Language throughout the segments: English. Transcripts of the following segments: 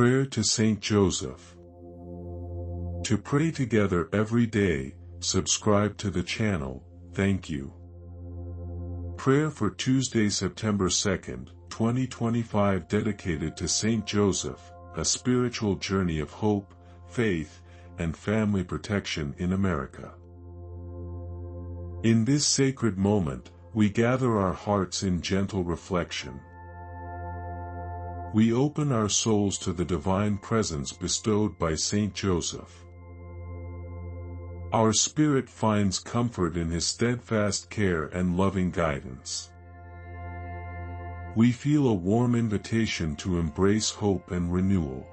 Prayer to Saint Joseph. To pray together every day, subscribe to the channel, thank you. Prayer for Tuesday, September 2nd, 2025, dedicated to Saint Joseph, a spiritual journey of hope, faith, and family protection in America. In this sacred moment, we gather our hearts in gentle reflection. We open our souls to the divine presence bestowed by Saint Joseph. Our spirit finds comfort in his steadfast care and loving guidance. We feel a warm invitation to embrace hope and renewal.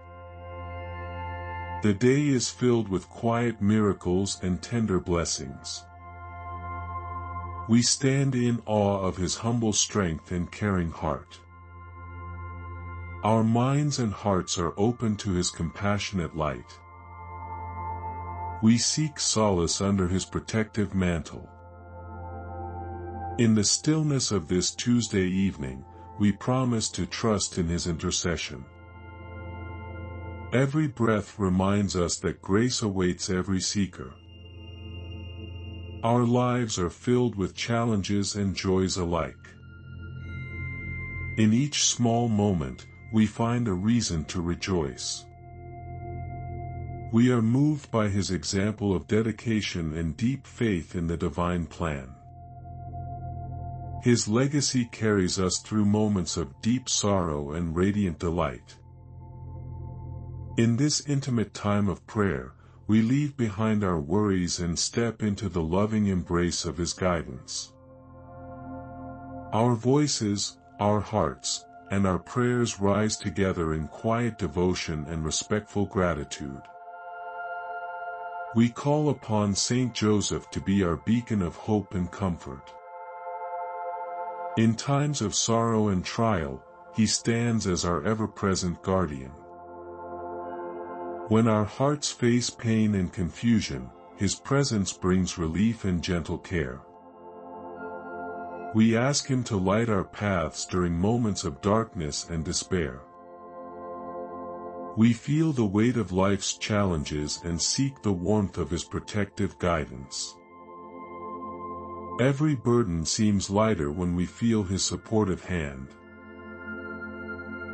The day is filled with quiet miracles and tender blessings. We stand in awe of his humble strength and caring heart. Our minds and hearts are open to his compassionate light. We seek solace under his protective mantle. In the stillness of this Tuesday evening, we promise to trust in his intercession. Every breath reminds us that grace awaits every seeker. Our lives are filled with challenges and joys alike. In each small moment, we find a reason to rejoice. We are moved by his example of dedication and deep faith in the divine plan. His legacy carries us through moments of deep sorrow and radiant delight. In this intimate time of prayer, we leave behind our worries and step into the loving embrace of his guidance. Our voices, our hearts, and our prayers rise together in quiet devotion and respectful gratitude. We call upon Saint Joseph to be our beacon of hope and comfort. In times of sorrow and trial, he stands as our ever-present guardian. When our hearts face pain and confusion, his presence brings relief and gentle care. We ask him to light our paths during moments of darkness and despair. We feel the weight of life's challenges and seek the warmth of his protective guidance. Every burden seems lighter when we feel his supportive hand.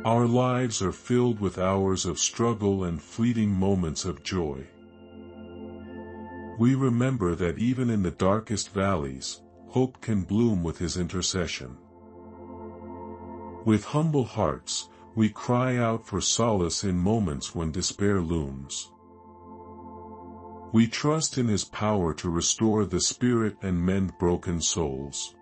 Our lives are filled with hours of struggle and fleeting moments of joy. We remember that even in the darkest valleys, hope can bloom with his intercession. With humble hearts, we cry out for solace in moments when despair looms. We trust in his power to restore the spirit and mend broken souls.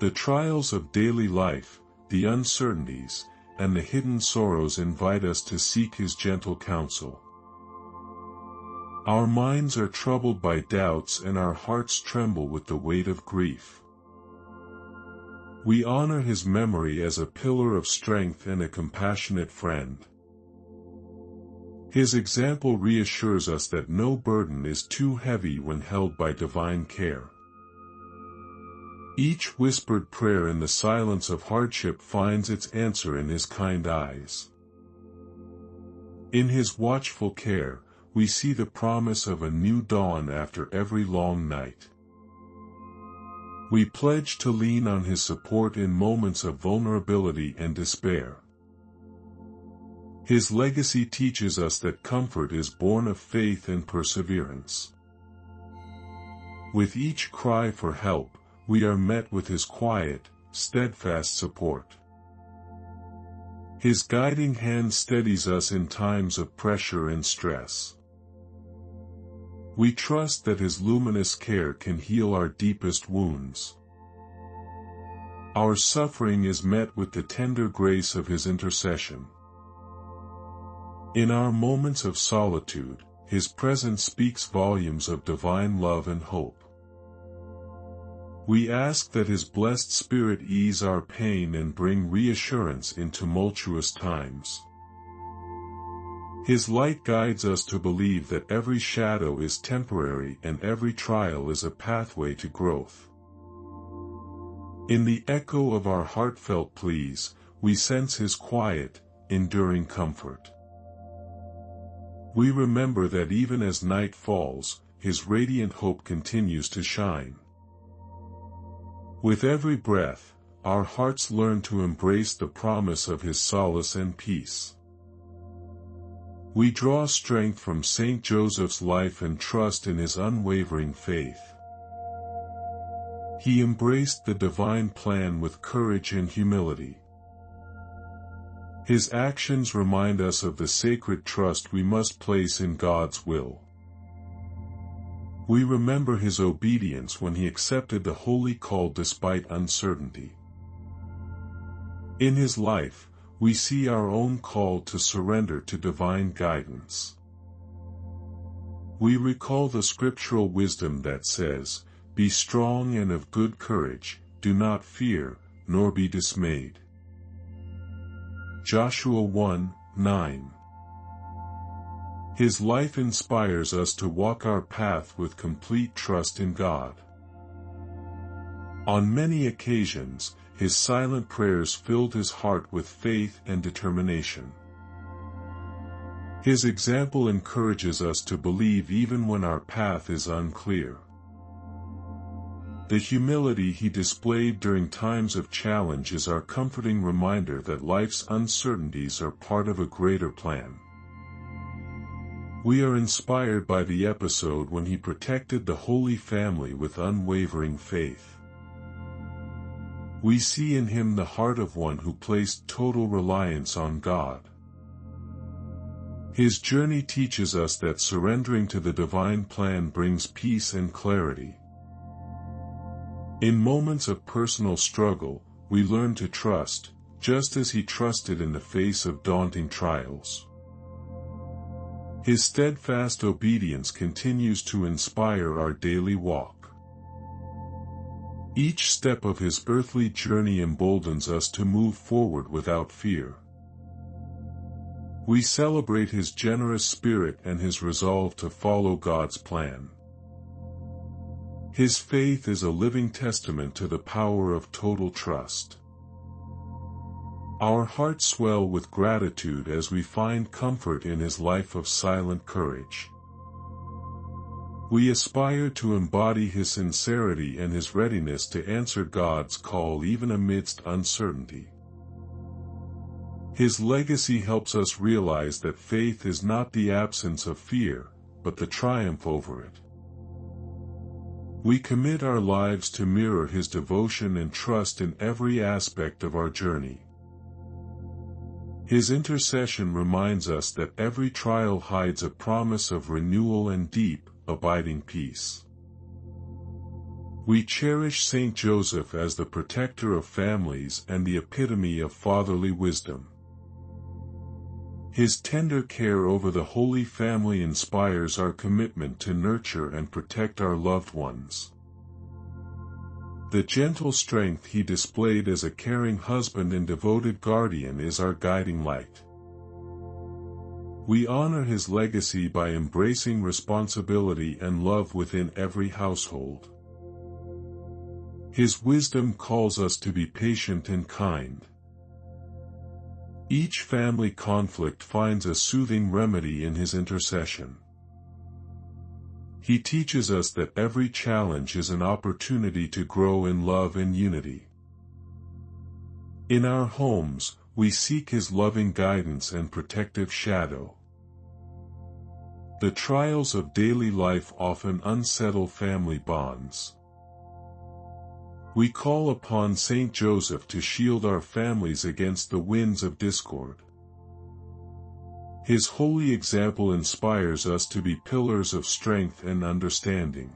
The trials of daily life, the uncertainties, and the hidden sorrows invite us to seek his gentle counsel. Our minds are troubled by doubts and our hearts tremble with the weight of grief. We honor his memory as a pillar of strength and a compassionate friend. His example reassures us that no burden is too heavy when held by divine care. Each whispered prayer in the silence of hardship finds its answer in his kind eyes. In his watchful care, we see the promise of a new dawn after every long night. We pledge to lean on his support in moments of vulnerability and despair. His legacy teaches us that comfort is born of faith and perseverance. With each cry for help, we are met with his quiet, steadfast support. His guiding hand steadies us in times of pressure and stress. We trust that his luminous care can heal our deepest wounds. Our suffering is met with the tender grace of his intercession. In our moments of solitude, his presence speaks volumes of divine love and hope. We ask that his blessed spirit ease our pain and bring reassurance in tumultuous times. His light guides us to believe that every shadow is temporary and every trial is a pathway to growth. In the echo of our heartfelt pleas, we sense his quiet, enduring comfort. We remember that even as night falls, his radiant hope continues to shine. With every breath, our hearts learn to embrace the promise of his solace and peace. We draw strength from Saint Joseph's life and trust in his unwavering faith. He embraced the divine plan with courage and humility. His actions remind us of the sacred trust we must place in God's will. We remember his obedience when he accepted the holy call despite uncertainty. In his life, we see our own call to surrender to divine guidance. We recall the scriptural wisdom that says, "Be strong and of good courage, do not fear, nor be dismayed." Joshua 1:9. His life inspires us to walk our path with complete trust in God. On many occasions, his silent prayers filled his heart with faith and determination. His example encourages us to believe even when our path is unclear. The humility he displayed during times of challenge is our comforting reminder that life's uncertainties are part of a greater plan. We are inspired by the episode when he protected the Holy Family with unwavering faith. We see in him the heart of one who placed total reliance on God. His journey teaches us that surrendering to the divine plan brings peace and clarity. In moments of personal struggle, we learn to trust, just as he trusted in the face of daunting trials. His steadfast obedience continues to inspire our daily walk. Each step of his earthly journey emboldens us to move forward without fear. We celebrate his generous spirit and his resolve to follow God's plan. His faith is a living testament to the power of total trust. Our hearts swell with gratitude as we find comfort in his life of silent courage. We aspire to embody his sincerity and his readiness to answer God's call even amidst uncertainty. His legacy helps us realize that faith is not the absence of fear, but the triumph over it. We commit our lives to mirror his devotion and trust in every aspect of our journey. His intercession reminds us that every trial hides a promise of renewal and deep, abiding peace. We cherish Saint Joseph as the protector of families and the epitome of fatherly wisdom. His tender care over the Holy Family inspires our commitment to nurture and protect our loved ones. The gentle strength he displayed as a caring husband and devoted guardian is our guiding light. We honor his legacy by embracing responsibility and love within every household. His wisdom calls us to be patient and kind. Each family conflict finds a soothing remedy in his intercession. He teaches us that every challenge is an opportunity to grow in love and unity. In our homes, we seek his loving guidance and protective shadow. The trials of daily life often unsettle family bonds. We call upon Saint Joseph to shield our families against the winds of discord. His holy example inspires us to be pillars of strength and understanding.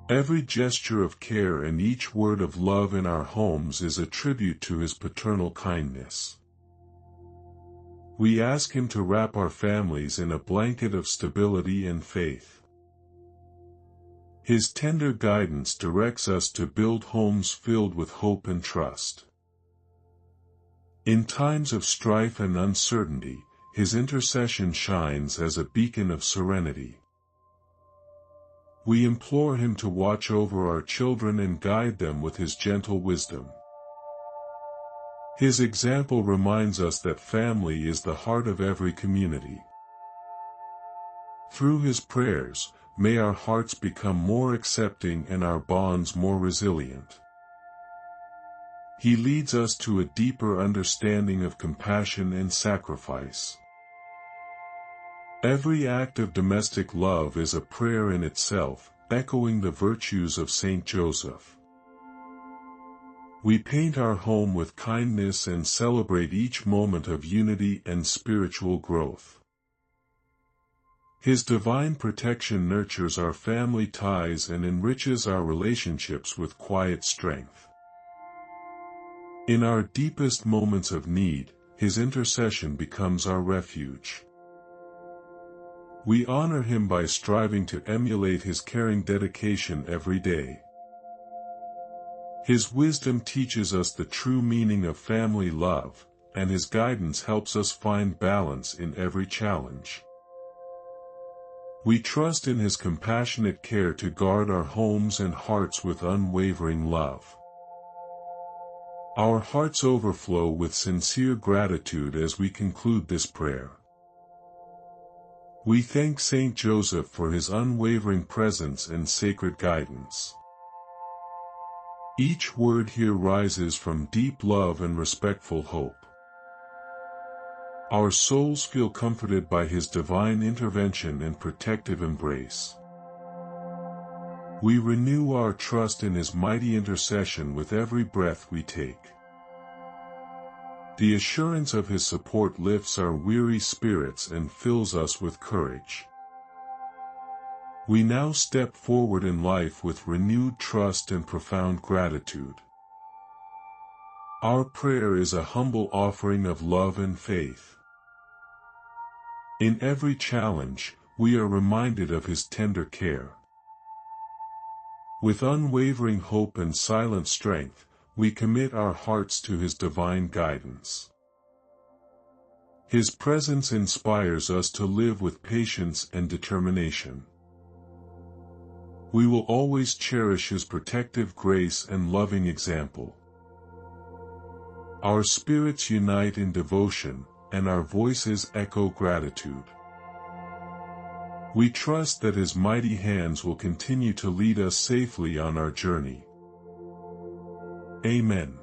Every gesture of care and each word of love in our homes is a tribute to his paternal kindness. We ask him to wrap our families in a blanket of stability and faith. His tender guidance directs us to build homes filled with hope and trust. In times of strife and uncertainty, his intercession shines as a beacon of serenity. We implore him to watch over our children and guide them with his gentle wisdom. His example reminds us that family is the heart of every community. Through his prayers, may our hearts become more accepting and our bonds more resilient. He leads us to a deeper understanding of compassion and sacrifice. Every act of domestic love is a prayer in itself, echoing the virtues of Saint Joseph. We paint our home with kindness and celebrate each moment of unity and spiritual growth. His divine protection nurtures our family ties and enriches our relationships with quiet strength. In our deepest moments of need, his intercession becomes our refuge. We honor him by striving to emulate his caring dedication every day. His wisdom teaches us the true meaning of family love, and his guidance helps us find balance in every challenge. We trust in his compassionate care to guard our homes and hearts with unwavering love. Our hearts overflow with sincere gratitude as we conclude this prayer. We thank Saint Joseph for his unwavering presence and sacred guidance. Each word here rises from deep love and respectful hope. Our souls feel comforted by his divine intervention and protective embrace. We renew our trust in his mighty intercession with every breath we take. The assurance of his support lifts our weary spirits and fills us with courage. We now step forward in life with renewed trust and profound gratitude. Our prayer is a humble offering of love and faith. In every challenge, we are reminded of his tender care. With unwavering hope and silent strength, we commit our hearts to his divine guidance. His presence inspires us to live with patience and determination. We will always cherish his protective grace and loving example. Our spirits unite in devotion, and our voices echo gratitude. We trust that his mighty hands will continue to lead us safely on our journey. Amen.